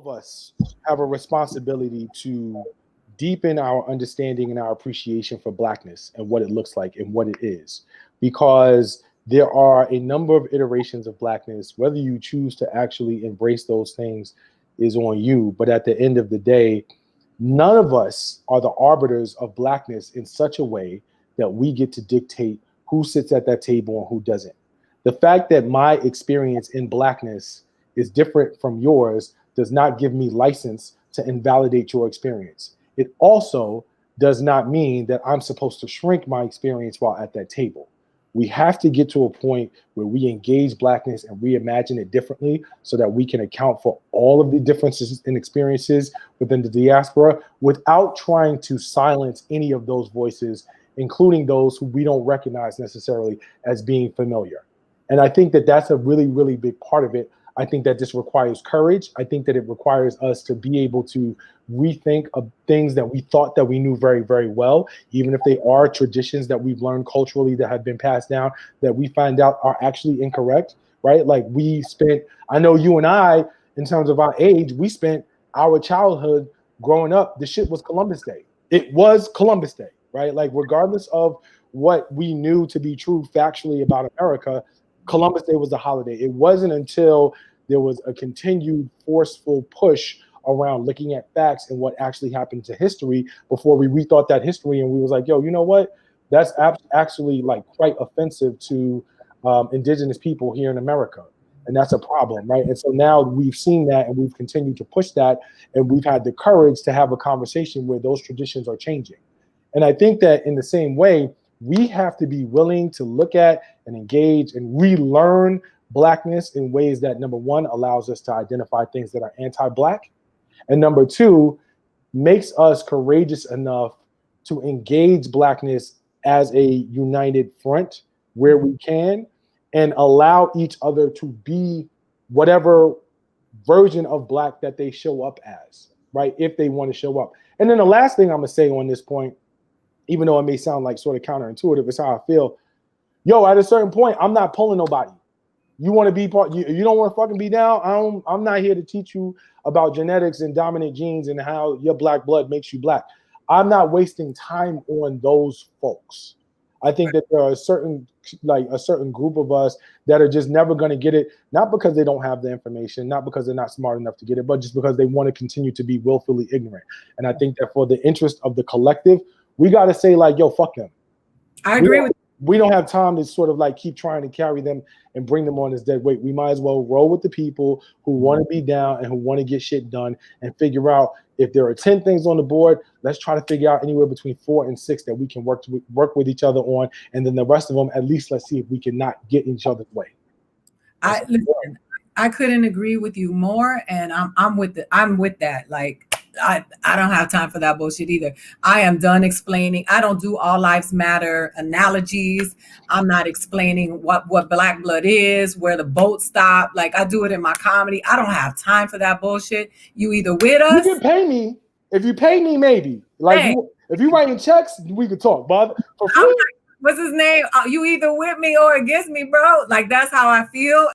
of us have a responsibility to deepen our understanding and our appreciation for Blackness and what it looks like and what it is. Because there are a number of iterations of Blackness. Whether you choose to actually embrace those things is on you. But at the end of the day, none of us are the arbiters of Blackness in such a way that we get to dictate who sits at that table and who doesn't. The fact that my experience in Blackness is different from yours does not give me license to invalidate your experience. It also does not mean that I'm supposed to shrink my experience while at that table. We have to get to a point where we engage Blackness and reimagine it differently so that we can account for all of the differences in experiences within the diaspora without trying to silence any of those voices, including those who we don't recognize necessarily as being familiar. And I think that that's a really, really big part of it. I think that this requires courage. I think that it requires us to be able to rethink of things that we thought that we knew very, very well, even if they are traditions that we've learned culturally that have been passed down that we find out are actually incorrect, right? Like I know you and I, in terms of our age, we spent our childhood growing up, the shit was Columbus Day. It was Columbus Day, right? Like regardless of what we knew to be true factually about America, Columbus Day was the holiday. It wasn't until there was a continued forceful push around looking at facts and what actually happened to history before we rethought that history and we was like, yo, you know what? That's actually like quite offensive to indigenous people here in America. And that's a problem, right? And so now we've seen that and we've continued to push that and we've had the courage to have a conversation where those traditions are changing. And I think that in the same way, we have to be willing to look at and engage and relearn Blackness in ways that, number one, allows us to identify things that are anti-Black, and number two, makes us courageous enough to engage Blackness as a united front where we can and allow each other to be whatever version of Black that they show up as, right? If they want to show up. And then the last thing I'm going to say on this point, even though it may sound like sort of counterintuitive, it's how I feel. Yo, at a certain point, I'm not pulling nobody. You want to be part, you don't want to fucking be down. I'm not here to teach you about genetics and dominant genes and how your Black blood makes you Black. I'm not wasting time on those folks. I think that there are a certain group of us that are just never going to get it, not because they don't have the information, not because they're not smart enough to get it, but just because they want to continue to be willfully ignorant. And I think that for the interest of the collective, we got to say like, yo, fuck them. I agree with you. We don't have time to sort of like keep trying to carry them and bring them on this dead weight. We might as well roll with the people who want to be down and who want to get shit done and figure out if there are 10 things on the board, let's try to figure out anywhere between 4 and 6 that we can work with each other on. And then the rest of them, at least let's see if we can not get in each other's way. Listen, I couldn't agree with you more. And I'm with that. Like, I don't have time for that bullshit either. I am done explaining. I don't do all lives matter analogies. I'm not explaining what Black blood is, where the boat stop. Like I do it in my comedy. I don't have time for that bullshit. You either with us. You can pay me. If you pay me, maybe. Like hey. If you writing checks, we could talk. But for free, what's his name? You either with me or against me, bro. Like that's how I feel.